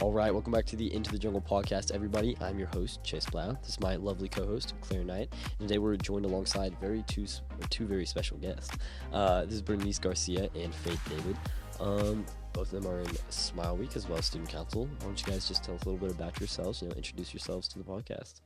All right, welcome back to the Into the Jungle podcast, everybody. I'm your host, Chase Blau. This is my lovely co-host, Claire Knight. And today we're joined alongside two very special guests. This is Bernice Garcia and Faith David. Both of them are in Smile Week as well as Student Council. Why don't you guys just tell us a little bit about yourselves, introduce yourselves to the podcast.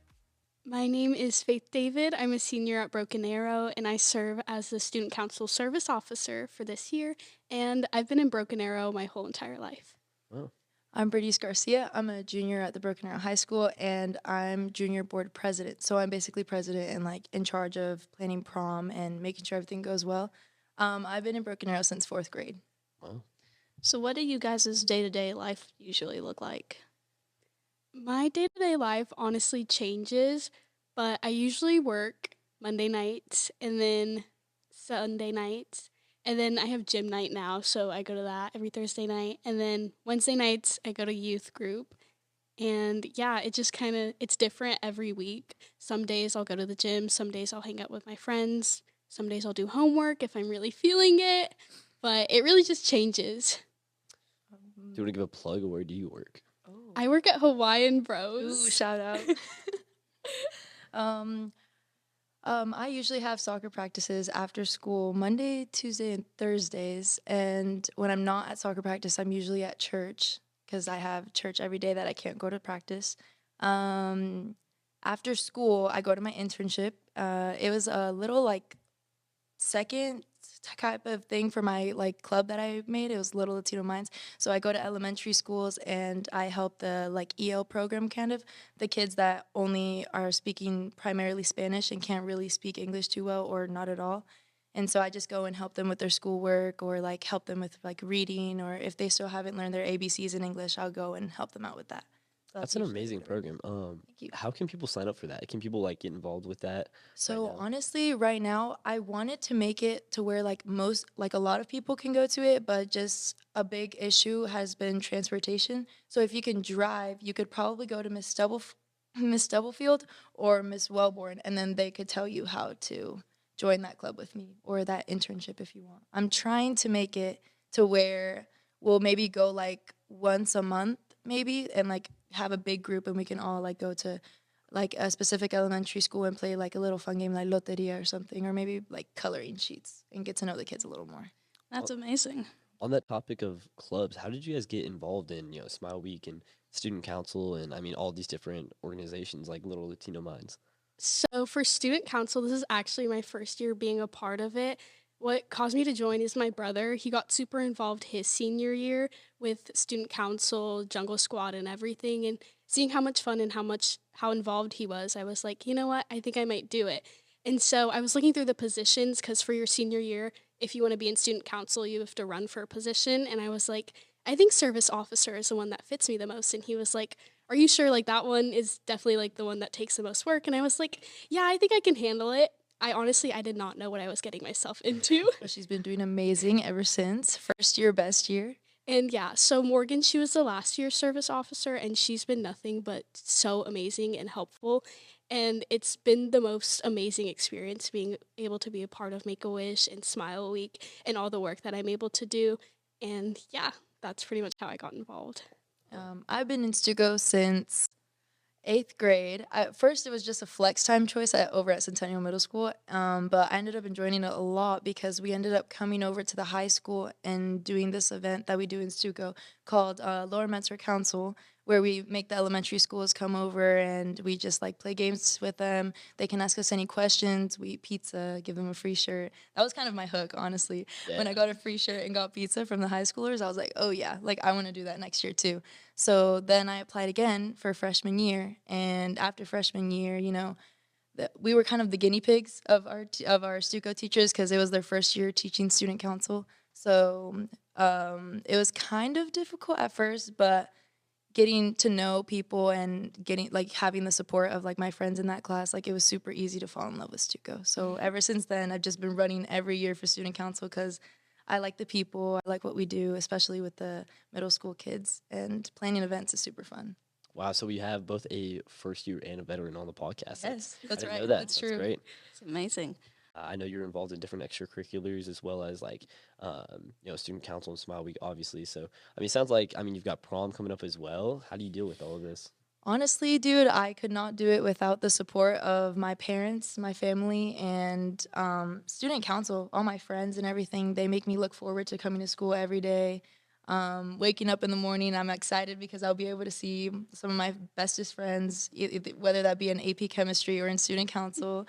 My name is Faith David. I'm a senior at Broken Arrow, and I serve as the Student Council Service Officer for this year, and I've been in Broken Arrow my whole entire life. Wow. I'm Bernice Garcia. I'm a junior at the Broken Arrow High School, and I'm junior board president. So I'm basically president and in charge of planning prom and making sure everything goes well. I've been in Broken Arrow since 4th grade. Wow. So what do you guys' day-to-day life usually look like? My day-to-day life honestly changes, but I usually work Monday nights and then Sunday nights. And then I have gym night now, so I go to that every Thursday night. And then Wednesday nights, I go to youth group. And yeah, it's different every week. Some days I'll go to the gym. Some days I'll hang out with my friends. Some days I'll do homework if I'm really feeling it. But it really just changes. Do you want to give a plug, or where do you work? I work at Hawaiian Bros. Ooh, shout out. I usually have soccer practices after school Monday, Tuesday, and Thursdays. And when I'm not at soccer practice, I'm usually at church because I have church every day that I can't go to practice. After school, I go to my internship. It was a little second type of thing for my club that I made. It was Little Latino Minds. So I go to elementary schools and I help the EL program, kind of the kids that only are speaking primarily Spanish and can't really speak English too well or not at all. And so I just go and help them with their schoolwork or help them with reading, or if they still haven't learned their ABCs in English, I'll go and help them out with that. So That's an amazing program. Thank you. How can people sign up for that? Can people get involved with that? So right now? honestly, right now, I wanted to make it to where a lot of people can go to it, but just a big issue has been transportation. So if you can drive, you could probably go to Miss Stubblefield or Miss Wellborn, and then they could tell you how to join that club with me or that internship if you want. I'm trying to make it to where we'll maybe go once a month maybe, and have a big group, and we can all go to a specific elementary school and play a little fun game like loteria or something, or maybe coloring sheets and get to know the kids a little more. That's amazing. On that topic of clubs, how did you guys get involved in Smile Week and Student Council and all these different organizations like Little Latino Minds? So for Student Council, this is actually my first year being a part of it. What caused me to join is my brother. He got super involved his senior year with Student Council, Jungle Squad, and everything. And seeing how much fun and how involved he was, I was like, you know what? I think I might do it. And so I was looking through the positions because for your senior year, if you want to be in Student Council, you have to run for a position. And I was like, I think service officer is the one that fits me the most. And he was like, are you sure that one is definitely the one that takes the most work? And I was like, yeah, I think I can handle it. I did not know what I was getting myself into. But she's been doing amazing ever since. First year, best year. And yeah, so Morgan, she was the last year service officer, and she's been nothing but so amazing and helpful. And it's been the most amazing experience being able to be a part of Make-A-Wish and Smile Week and all the work that I'm able to do. And yeah, that's pretty much how I got involved. I've been in Stuco since 8th grade. At first, it was just a flex time choice over at Centennial Middle School, but I ended up enjoying it a lot because we ended up coming over to the high school and doing this event that we do in Stuco called Lower Mentor Council, where we make the elementary schools come over and we just play games with them. They can ask us any questions. We eat pizza, give them a free shirt. That was kind of my hook, honestly. Yeah. When I got a free shirt and got pizza from the high schoolers, I was like, oh yeah, I want to do that next year too. So then I applied again for freshman year, and after freshman year, we were kind of the guinea pigs of our Stuco teachers because it was their first year teaching Student Council. So it was kind of difficult at first, but getting to know people and getting having the support of my friends in that class, it was super easy to fall in love with Stuco. So ever since then, I've just been running every year for Student Council because I like the people, I like what we do, especially with the middle school kids, and planning events is super fun. Wow, so we have both a first year and a veteran on the podcast. Yes, I that's didn't right. know that. That's true. Great. It's amazing. I know you're involved in different extracurriculars as well as like, student council and Smile Week, obviously. So, I mean, it sounds like, I mean, you've got prom coming up as well. How do you deal with all of this? Honestly, dude, I could not do it without the support of my parents, my family, and student council, all my friends and everything. They make me look forward to coming to school every day. Waking up in the morning, I'm excited because I'll be able to see some of my bestest friends, whether that be in AP chemistry or in student council.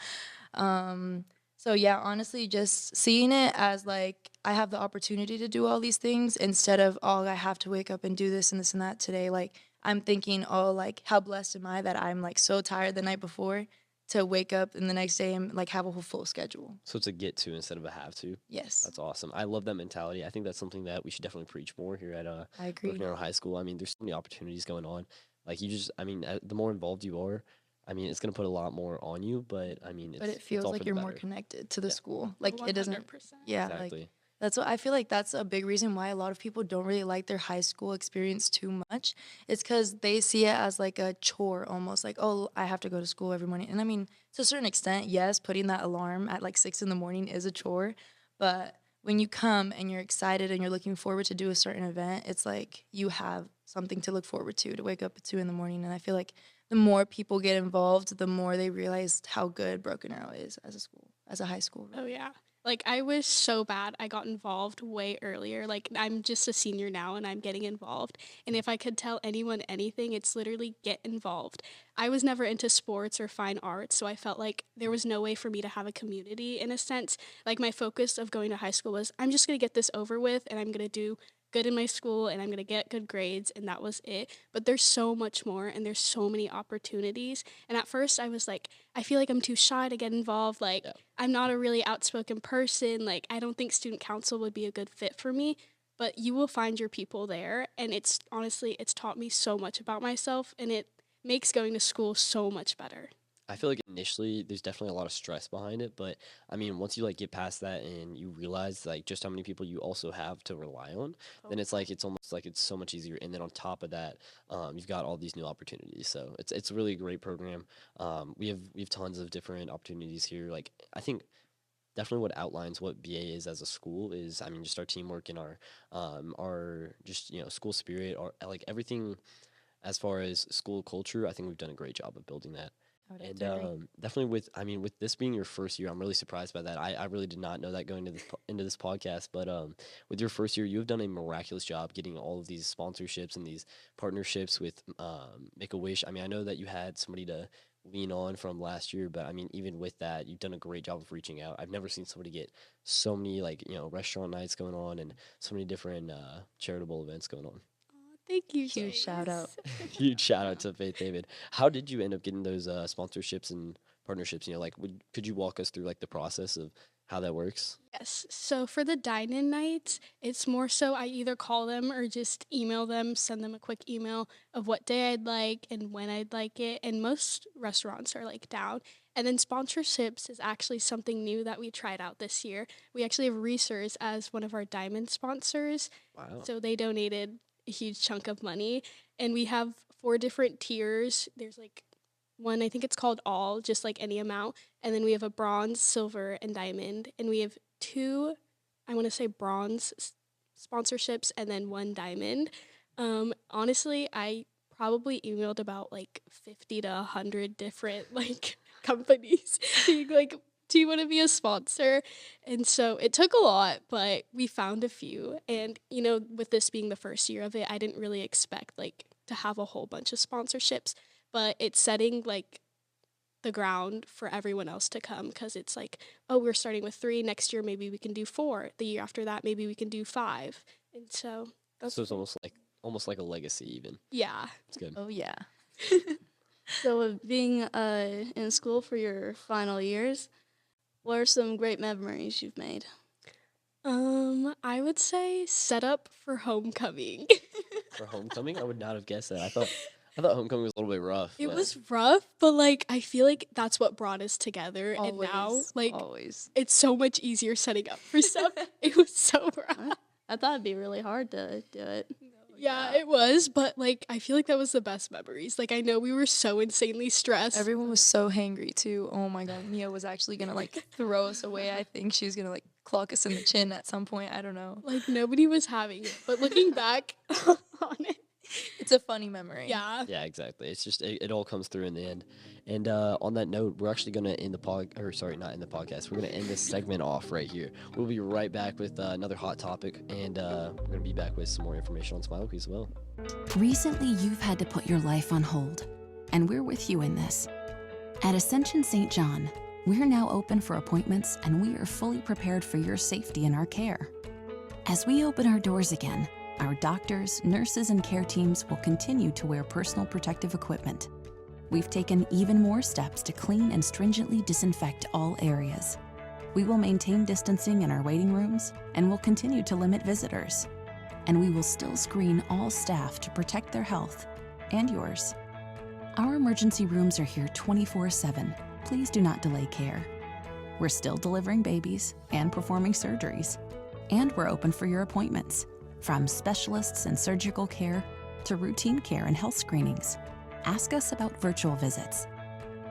So yeah, honestly, just seeing it as like I have the opportunity to do all these things instead of, oh, I have to wake up and do this and that today. Like I'm thinking, oh, like how blessed am I that I'm like so tired the night before to wake up and the next day and like have a whole full schedule. So it's a get to instead of a have to. Yes, That's awesome. I love that mentality. I think that's something that we should definitely preach more here at I agree. Broken Arrow High School. I mean, there's so many opportunities going on. Like you just, I mean, the more involved you are, I mean, it's gonna put a lot more on you. But I mean, But it it's feels all for like the you're more better. connected to the Yeah. school. Like it doesn't. 100%. Yeah, like Exactly. that's what I feel like that's a big reason why a lot of people don't really like their high school experience too much. It's because they see it as like a chore almost, like, oh, I have to go to school every morning. And I mean, to a certain extent, yes, putting that alarm at like 6 in the morning is a chore. But when you come and you're excited and you're looking forward to do a certain event, it's like you have something to look forward to wake up at 2 in the morning. And I feel like the more people get involved, the more they realize how good Broken Arrow is as a school, as a high school. Oh yeah. Like I wish so bad I got involved way earlier. Like I'm just a senior now and I'm getting involved. And if I could tell anyone anything, it's literally get involved. I was never into sports or fine arts, so I felt like there was no way for me to have a community in a sense. Like my focus of going to high school was I'm just going to get this over with and I'm going to do good in my school and I'm going to get good grades and that was it. But there's so much more and there's so many opportunities. And at first I was like, I feel like I'm too shy to get involved. Like Yeah. I'm not a really outspoken person. Like I don't think student council would be a good fit for me, but you will find your people there and it's honestly it's taught me so much about myself and it makes going to school so much better. I feel like initially there's definitely a lot of stress behind it, but I mean, once you like get past that and you realize like just how many people you also have to rely on, then it's like it's almost like it's so much easier. And then on top of that, you've got all these new opportunities. So it's really a great program. We have tons of different opportunities here. Like I think definitely what outlines what BA is as a school is, I mean, just our teamwork and our just school spirit, or like everything as far as school culture. I think we've done a great job of building that. I would have And to agree. definitely with, I mean, with this being your first year, I'm really surprised by that. I really did not know that going into this podcast. But with your first year, you have done a miraculous job getting all of these sponsorships and these partnerships with Make a Wish. I mean, I know that you had somebody to lean on from last year, but I mean, even with that, you've done a great job of reaching out. I've never seen somebody get so many like restaurant nights going on and so many different charitable events going on. Thank you. Huge shout out. Huge shout out to Faith David. How did you end up getting those sponsorships and partnerships? Like, could you walk us through like the process of how that works? Yes. So for the dine-in nights, it's more so I either call them or just email them, send them a quick email of what day I'd like and when I'd like it. And most restaurants are like down. And then sponsorships is actually something new that we tried out this year. We actually have Research as one of our diamond sponsors. Wow. So they donated a huge chunk of money. And we have 4 different tiers. There's like one, I think it's called All, just like any amount. And then we have a bronze, silver, and diamond. And we have 2, I want to say bronze sponsorships and then 1 diamond. Honestly, I probably emailed about like 50 to 100 different like companies being like, do you want to be a sponsor? And so it took a lot, but we found a few. And, with this being the first year of it, I didn't really expect like to have a whole bunch of sponsorships, but it's setting like the ground for everyone else to come because it's like, oh, we're starting with 3. Next year, maybe we can do 4. The year after that, maybe we can do 5. And so that's So it's almost like a legacy even. yeah. It's good. Oh yeah. So, with being in school for your final years, what are some great memories you've made? I would say set up for homecoming. For homecoming, I would not have guessed that. I thought homecoming was a little bit rough. It but was rough, but like I feel like that's what brought us together. And now, Always, like always. it's so much easier setting up for stuff. It was so rough. I thought it'd be really hard to do it. Yeah, it was, but like I feel like that was the best memories. Like I know we were so insanely stressed. Everyone was so hangry too. Oh my god, Mia was actually gonna like throw us away. I think she was gonna like clock us in the chin at some point. I don't know. Like nobody was having it. But looking back on it, It's a funny memory. yeah. Yeah, exactly. It's just it all comes through in the end. And on that note, we're actually gonna end the not end the podcast. We're gonna end this segment off right here. We'll be right back with another hot topic, and we're gonna be back with some more information on Smile Week as well. Recently, you've had to put your life on hold, and we're with you in this. At Ascension St. John, we're now open for appointments, and we are fully prepared for your safety and our care. As we open our doors again, our doctors, nurses, and care teams will continue to wear personal protective equipment. We've taken even more steps to clean and stringently disinfect all areas. We will maintain distancing in our waiting rooms, and will continue to limit visitors. And we will still screen all staff to protect their health and yours. Our emergency rooms are here 24/7. Please do not delay care. We're still delivering babies and performing surgeries. And we're open for your appointments, from specialists in surgical care to routine care and health screenings. Ask us about virtual visits.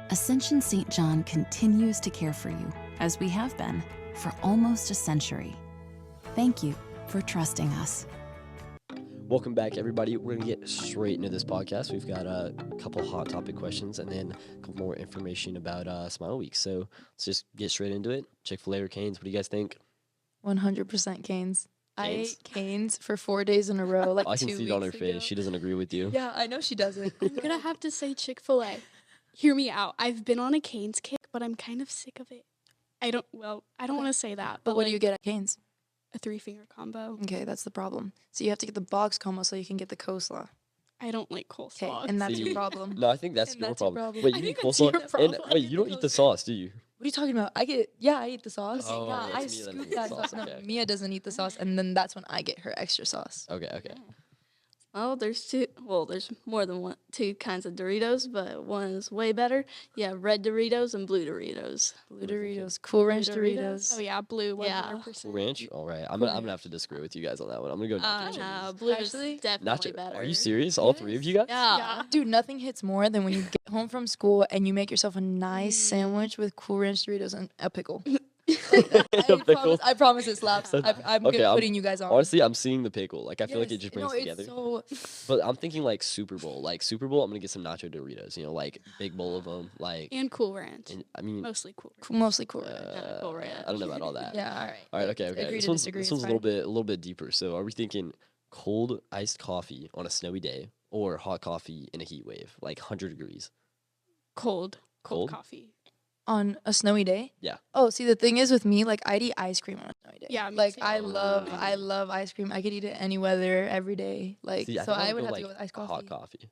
Ascension St. John continues to care for you, as we have been for almost a century. Thank you for trusting us. Welcome back, everybody. We're gonna get straight into this podcast. We've got a couple hot topic questions and then a couple more information about Smile Week. So let's just get straight into it. Chick-fil-A or Cane's? What do you guys think? 100% Canes. I Cane's? ate Canes for 4 days in a row. Like I can 2 see it on her weeks face. ago. She doesn't agree with you. Yeah, I know she doesn't. I'm gonna have to say Chick-fil-A. Hear me out. I've been on a Cane's kick, but I'm kind of sick of it. I don't want to say that, But but what do like, you get at Canes? a 3-finger combo. Okay, that's the problem. So you have to get the box combo so you can get the coleslaw. I don't like Okay, coleslaw. and that's See, your problem. No, I think that's And your that's your problem. problem. Wait, I you eat think that's coleslaw? your And problem. wait, you don't eat the sauce, do you? What are you talking about? I eat the sauce. Oh, yeah, yeah, I it's Mia that scoop eats the that sauce, sauce. No, okay. Mia doesn't eat the sauce, and then that's when I get her extra sauce. Okay, okay. Well, there's more than two kinds of Doritos, but one is way better. Yeah, red Doritos and blue Doritos. Blue Doritos, Cool Ranch Doritos? Doritos. Oh yeah, blue. Yeah. 100%. Cool Ranch? All right. I'm gonna have to disagree with you guys on that one. I'm gonna go nacho cheese. No, blue Actually, is definitely Nacho. better. Are you serious? All three of you guys? Yeah. Dude, nothing hits more than when you get home from school and you make yourself a nice sandwich with Cool Ranch Doritos and a pickle. pickle? I promise it slaps. I'm Okay, good putting you guys on. Honestly, I'm seeing the pickle. Like I feel like it Yes, just brings no, together. It's so, But I'm thinking like Super Bowl. Like Super Bowl, I'm gonna get some nacho Doritos. You know, like big bowl of them. Like, And Cool Ranch. and, I mean, Mostly Cool Ranch. mostly Cool Ranch. Cool Ranch. I don't know about all that. Yeah, all right. All right. Okay. Okay. Agree This to one's, disagree, this it's one's a little bit deeper. So, are we thinking cold iced coffee on a snowy day or hot coffee in a heat wave, like 100 degrees? Cold Cold? coffee. On a snowy day? Yeah. Oh, see, the thing is with me, like, I'd eat ice cream on a snowy day. Yeah, me like too. I love ice cream. I could eat it any weather, every day. Like, See, so think I would would have like to go with iced coffee. hot coffee.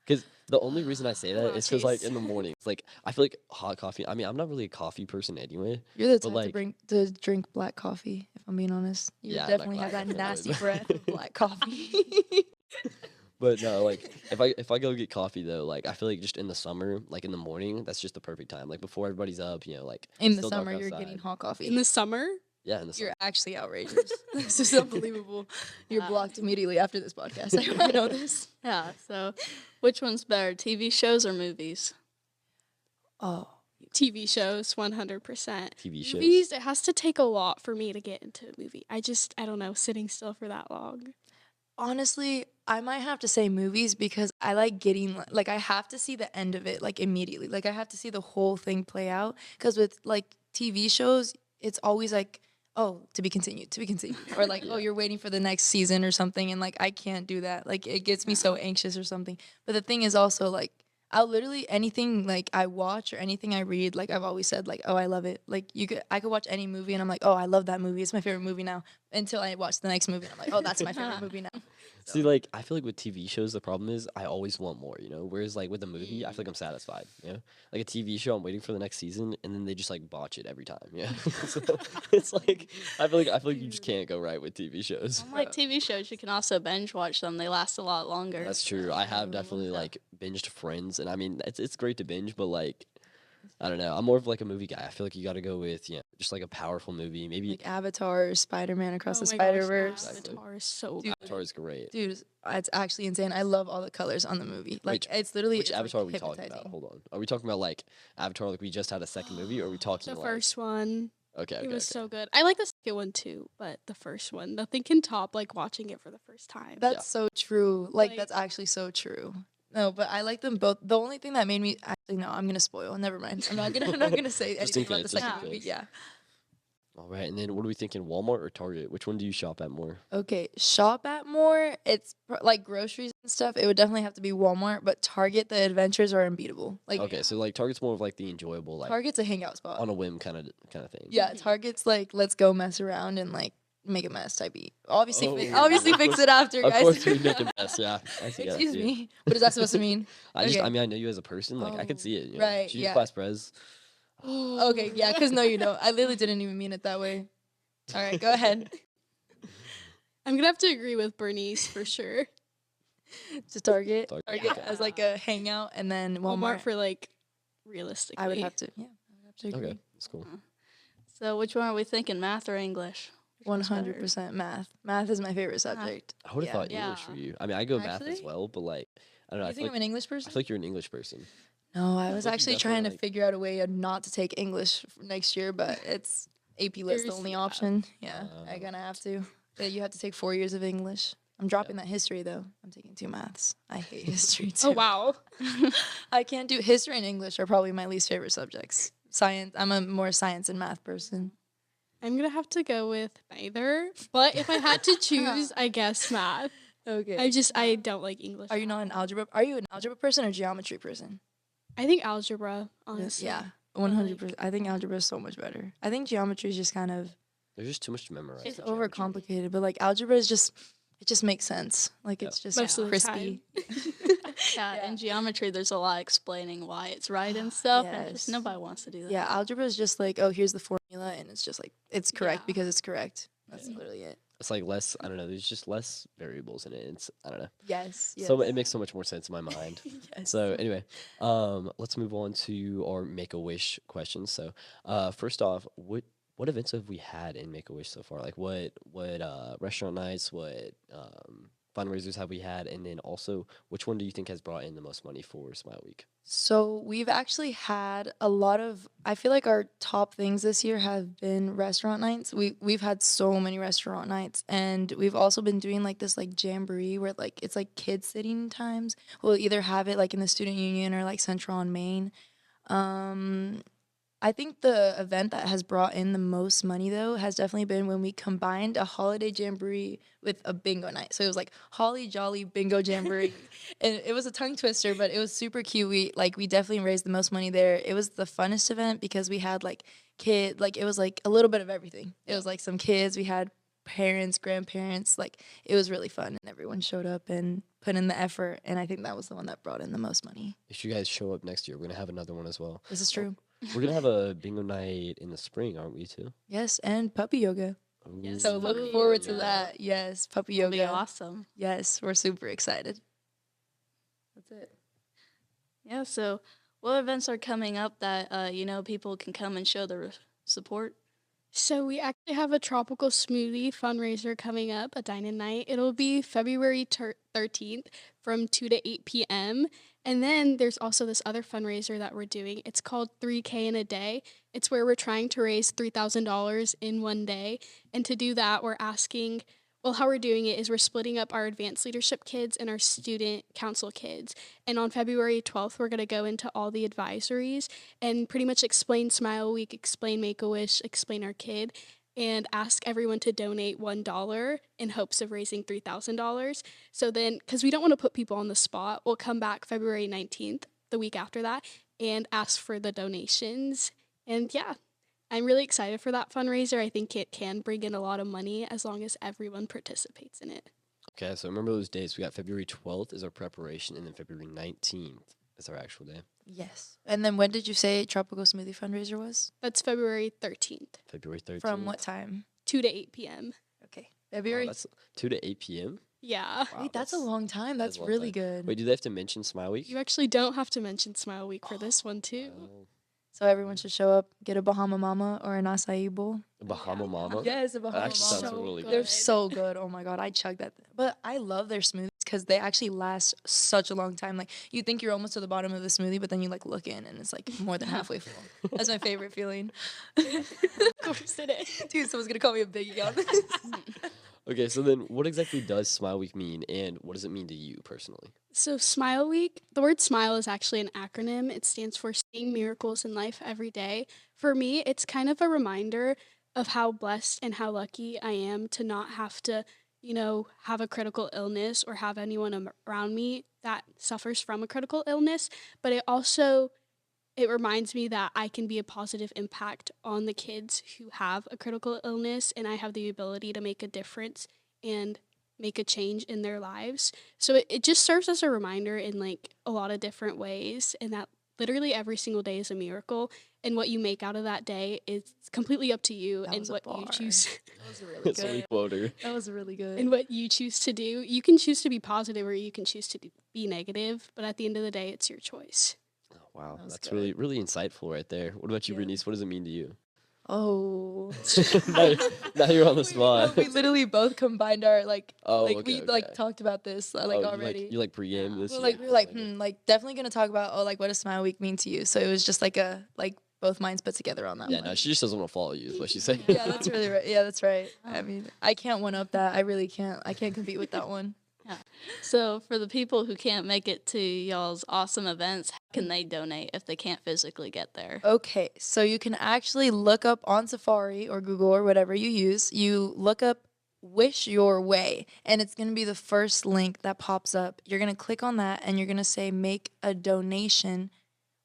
Because the only reason I say that Wow, is because like Chase. in the morning, it's like I feel like hot coffee. I mean, I'm not really a coffee person anyway. You're the But, type like- to drink black coffee, if I'm being honest. You Yeah, definitely black have that coffee, nasty definitely. breath of black coffee. But no, like if I go get coffee though, like I feel like just in the summer, like in the morning, that's just the perfect time. Like before everybody's up, you know, like In the still dark summer, you're getting outside. hot coffee. In the summer? Yeah, in the summer. You're actually outrageous. This is unbelievable. You're blocked immediately after this podcast. I hope you know this. Yeah. So, which one's better, TV shows or movies? Oh, TV shows, 100%. TV shows. Movies, it has to take a lot for me to get into a movie. I don't know, sitting still for that long. honestly, I might have to say movies because I like getting like I have to see the end of it like immediately. Like I have to see the whole thing play out because with like TV shows, it's always like, oh, to be continued, or like, oh, you're waiting for the next season or something, and like I can't do that. Like it gets me so anxious or something. But the thing is also like I'll literally anything like I watch or anything I read, like I've always said like, oh, I love it. Like I could watch any movie and I'm like, oh, I love that movie. It's my favorite movie now. Until I watch the next movie and I'm like, oh, that's my favorite movie now. See, like, I feel like with TV shows, the problem is I always want more, you know? Whereas, like, with a movie, I feel like I'm satisfied, you know? Like, a TV show, I'm waiting for the next season, and then they just, like, botch it every time, yeah? So, it's like, I feel like you just can't go right with TV shows. Like TV shows, you can also binge watch them. They last a lot longer. That's true. I have definitely, like, binged Friends, and I mean, it's great to binge, but, like, I don't know. I'm more of like a movie guy. I feel like you got to go with just like a powerful movie. Maybe Like Avatar or Spider-Man Across the Oh my Spider-Verse. gosh, Avatar is so Dude, Avatar is great. Dude, it's actually insane. I love all the colors on the movie. Like, it's literally Which it's Avatar like are we talking about? hypnotizing. Hold on. Are we talking about like Avatar like we just had a second movie, or are we talking the like first one. Okay, It was okay. so good. I like the second one too, but the first one, nothing can top like watching it for the first time. That's so true. Like, Like- that's actually so true. No, but I like them both. The only thing that made me actually no, I'm gonna spoil. Never mind. I'm not gonna say Just in anything about the case, just second in movie. case. Yeah. All right, and then what are we thinking? Walmart or Target? Which one do you shop at more? Okay, shop at more. It's like groceries and stuff. It would definitely have to be Walmart, but Target, the adventures are unbeatable. Like Okay, so like Target's more of like the enjoyable, like Target's a hangout spot. on a whim kind of thing. Yeah, Target's like let's go mess around and like make a mess type beat. Obviously, Oh, obviously fix it after, Of guys. course, we make a mess. Yeah, I see. Excuse me. What is that supposed to mean? I Okay. mean, I know you as a person. Like, I could Oh, see it. right, She's yeah. class pres. Okay, yeah, because no, you don't. I literally didn't even mean it that way. All right, go ahead. I'm gonna have to agree with Bernice for sure. To Target, Target, Target okay. as like a hangout, and then Walmart Walmart. for like realistically. I would have to. Yeah, I would have to agree. Okay, that's cool. So which one are we thinking, math or English? 100% math. Math is my favorite subject. I would have Yeah. thought English for Yeah. you. I mean, I go math as Actually? well, but like, I don't know. You I think feel I'm an English person? like you're an English person. No, I was like you actually definitely trying to like- figure out a way not to take English next year, but it's AP Lit's the Yours, only yeah. option. Yeah, I'm Oh. gonna have to. You have to take 4 years of English. I'm dropping that history though. I'm taking 2 maths. I hate history too. Oh wow. I can't do history and English are probably my least favorite subjects. Science. I'm a more science and math person. I'm gonna have to go with neither. But if I had to choose, I guess math. Okay. I don't like English. Are you not an algebra? Are you an algebra person or geometry person? I think algebra, honestly. Yeah, 100%. I think algebra is so much better. I think geometry is just kind of There's just too much to memorize. it's for geometry. overcomplicated, but like algebra is just it just makes sense. Like Yeah. it's just Most of the crispy. Yeah, in geometry, there's a lot explaining why it's right and stuff, and Yes. just nobody wants to do that. Yeah, algebra is just like, oh, here's the formula, and it's just like it's correct Yeah. because it's correct. That's Yeah. literally it. It's like less. I don't know. There's just less variables in it. It's I don't know. Yes. Yes. So it makes so much more sense in my mind. Yes. So anyway, let's move on to our Make a Wish questions. So, first off, what events have we had in Make a Wish so far? Like what restaurant nights, what fundraisers have we had, and then also which one do you think has brought in the most money for Smile Week? So we've actually had a lot of. I feel like our top things this year have been restaurant nights. We've had so many restaurant nights, and we've also been doing like this like jamboree where like it's like kids sitting times. We'll either have it like in the student union or like Central on Main. I think the event that has brought in the most money though has definitely been when we combined a holiday jamboree with a bingo night. So it was like Holly Jolly Bingo Jamboree. And it was a tongue twister, but it was super cute. We definitely raised the most money there. It was the funnest event because we had like it was like a little bit of everything. It was like some kids, we had parents, grandparents, like it was really fun and everyone showed up and put in the effort, and I think that was the one that brought in the most money. If you guys show up next year, we're gonna have another one as well. This is true. We're gonna have a bingo night in the spring, aren't we too? Yes, and puppy yoga. Yes, So Ooh. look puppy forward to yoga. that. Yes, puppy It'll yoga. be awesome. Yes, we're super excited. That's it. Yeah. So, what events are coming up that people can come and show their support? So we actually have a tropical smoothie fundraiser coming up, a dine-in night. It'll be February 13th from 2 to 8 p.m. And then there's also this other fundraiser that we're doing. It's called 3K in a Day. It's where we're trying to raise $3,000 in one day. And to do that, how we're doing it is we're splitting up our advanced leadership kids and our student council kids. And on February 12th, we're going to go into all the advisories and pretty much explain Smile Week, explain Make-A-Wish, explain our kid, and ask everyone to donate $1 in hopes of raising $3,000. So then, because we don't want to put people on the spot, we'll come back February 19th, the week after that, and ask for the donations. And yeah, I'm really excited for that fundraiser. I think it can bring in a lot of money as long as everyone participates in it. Okay, so remember those dates. We got February 12th is our preparation, and then February 19th is our actual day. Yes. And then when did you say Tropical Smoothie fundraiser was? That's February 13th, February 13th. From what time? 2 to 8 p.m. Okay. Wow, February. that's 2 to 8 p.m. Yeah. Wow, Wait, that's a long time. that is That's a long really time. good. Wait, do they have to mention Smile Week? You actually don't have to mention Smile Week for this one, too. Oh, So everyone should show up, get a Bahama Mama or an acai bowl. Bahama Mama. Yes, a Bahama actually Mama. sounds really good. They're so good. Oh my god, I chug that. But I love their smoothies because they actually last such a long time. Like you think you're almost to the bottom of the smoothie, but then you like look in and it's like more than halfway full. That's my favorite feeling. Of course it is. Dude, someone's gonna call me a biggie on this. Okay, so then what exactly does Smile Week mean, and what does it mean to you personally? So, Smile Week, the word smile is actually an acronym. It stands for Seeing Miracles in Life Every Day. For me, it's kind of a reminder of how blessed and how lucky I am to not have to, have a critical illness or have anyone around me that suffers from a critical illness. But it reminds me that I can be a positive impact on the kids who have a critical illness, and I have the ability to make a difference and make a change in their lives. So it just serves as a reminder in like a lot of different ways, and that literally every single day is a miracle, and what you make out of that day is completely up to you. That and was a what you bar. choose That was really That's what we good. quote her. That was really good. and what you choose to do. You can choose to be positive or you can choose to be negative, but at the end of the day, it's your choice. Oh, wow, That was that's good. really, really insightful right there. What about you, Yeah. Bernice? What does it mean to you? Oh. now you're on the spot. We literally both combined our Oh, we okay, like okay. talked about this Oh, already. You like pregame this? We're year? we were like, Okay. definitely gonna talk about what does Smile Week mean to you? So it was just like both minds put together on that Yeah, one. no, she just doesn't want to follow you, is what she's saying. Yeah, that's really right. Yeah, that's right. I mean, I can't one up that. I really can't. I can't compete with that one. So for the people who can't make it to y'all's awesome events, how can they donate if they can't physically get there? Okay, so you can actually look up on Safari or Google or whatever you use. You look up Wish Your Way, and it's going to be the first link that pops up. You're going to click on that, and you're going to say make a donation,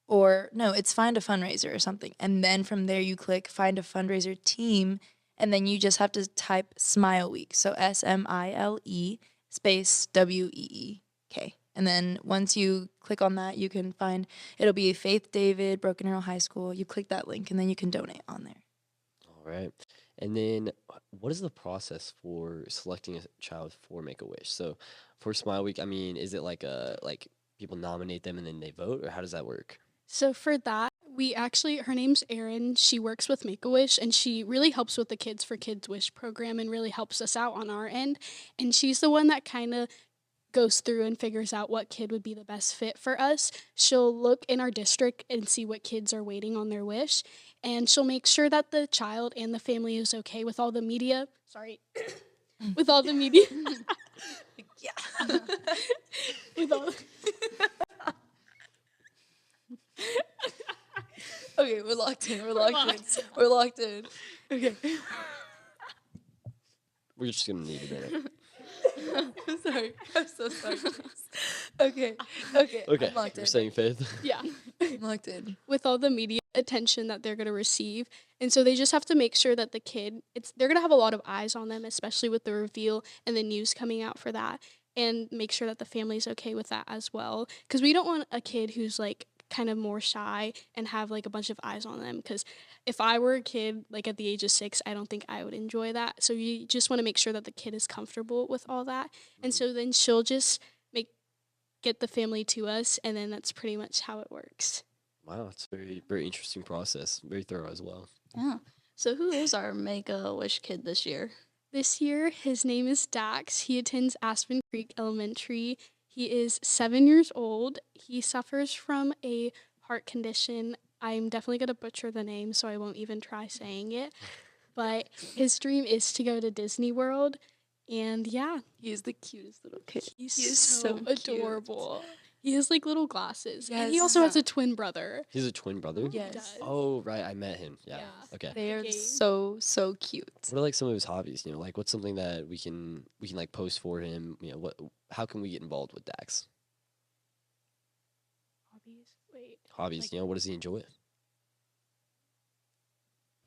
or no, it's find a fundraiser or something. And then from there, you click find a fundraiser team, and then you just have to type Smile Week. So SMILE space WEEK. And then once you click on that, you can find, it'll be Faith David, Broken Arrow High School. You click that link, and then you can donate on there. All right. And then what is the process for selecting a child for Make-A-Wish? So for Smile Week, I mean, is it like people nominate them and then they vote, or how does that work? So for that, her name's Erin. She works with Make-A-Wish, and she really helps with the Kids for Kids Wish program and really helps us out on our end. And she's the one that kind of goes through and figures out what kid would be the best fit for us. She'll look in our district and see what kids are waiting on their wish, and she'll make sure that the child and the family is okay with all the media. Sorry. With all the media. Yeah. With all Okay, we're locked in. We're locked in. Okay. We're just going to need a minute. I'm sorry. I'm so sorry. Okay. Okay. Okay, I'm locked you're in. saying Faith? Yeah. I'm locked in. With all the media attention that they're going to receive. And so they just have to make sure that they're going to have a lot of eyes on them, especially with the reveal and the news coming out for that, and make sure that the family's okay with that as well. Because we don't want a kid who's like kind of more shy and have like a bunch of eyes on them. Because if I were a kid like at the age of 6, I don't think I would enjoy that. So you just want to make sure that the kid is comfortable with all that. And so then she'll just get the family to us, and then that's pretty much how it works. Wow, it's a very, very interesting process. Very thorough as well. Yeah. So who is our Make-A-Wish kid this year? This year, his name is Dax. He attends Aspen Creek Elementary. He is 7 years old. He suffers from a heart condition. I'm definitely going to butcher the name, so I won't even try saying it. But his dream is to go to Disney World. And yeah, He is the cutest little kid. he's He is so so cute. adorable. He has like little glasses. And he Yes. also has a twin brother. He's a twin brother? Yes. does. Oh, right. I met him. Yeah. Yeah. Okay. They are Okay. so cute. What are like some of his hobbies? Like what's something that we can like post for him? How can we get involved with Dax? Hobbies? Wait. Hobbies, Like- what does he enjoy?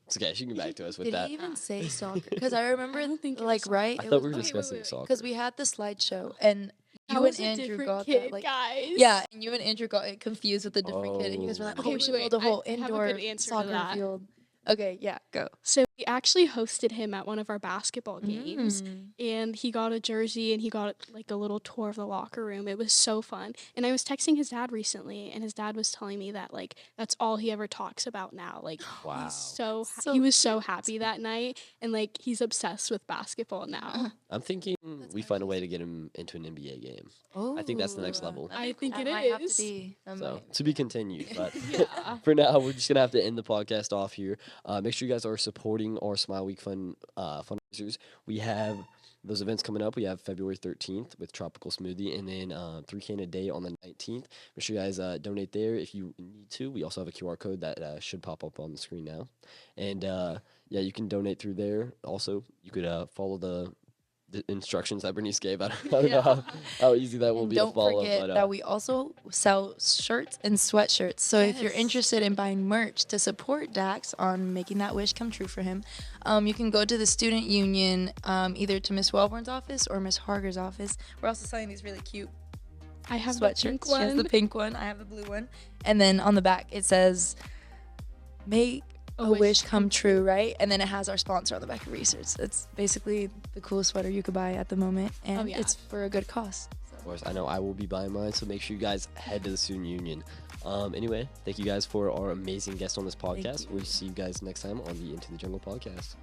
It's okay, she can get back to us with Did that. he even say soccer? Because I remember, I don't think it was like, soccer. right? I It thought was we were like- discussing soccer. Because we had the slideshow, and That you was and a Andrew different got kid, that, like, guys. yeah, and you and Andrew got confused with a different kid, and you guys were like, Oh. "Oh, we Okay, should wait, build a whole I have a indoor good answer to soccer that. field." Okay, yeah, go. So We actually hosted him at one of our basketball games, and he got a jersey and he got like a little tour of the locker room. It was so fun. And I was texting his dad recently, and his dad was telling me that like that's all he ever talks about now. Like Wow. he was so happy that night, and like he's obsessed with basketball now. I'm thinking we find a way to get him into an NBA game. I think that's the next level. I think That it might have to is. be. So to be continued, but Yeah. for now, we're just gonna have to end the podcast off here. Make sure you guys are supporting our Smile Week fundraisers. We have those events coming up. We have February 13th with Tropical Smoothie, and then 3K a day on the 19th. Make sure you guys donate there if you need to. We also have a QR code that should pop up on the screen now, and yeah, you can donate through there. Also, you could follow the instructions that Bernice gave. I don't know how easy that will And be to don't follow. forget But that we also sell shirts and sweatshirts. So if you're interested in buying merch to support Dax on making that wish come true for him, you can go to the student union, either to Miss Wellborn's office or Miss Harger's office. We're also selling these really cute I have the sweatshirts. pink She has the one. pink one. I have the blue one. And then on the back it says, "Make a wish come true," right? And then it has our sponsor on the back of Research. It's basically the coolest sweater you could buy at the moment, and yeah. it's for a good cause. of course, I know I will be buying mine, so make sure you guys head to the student union. Anyway, thank you guys for our amazing guest on this podcast. you. We'll see you guys next time on the Into the Jungle podcast.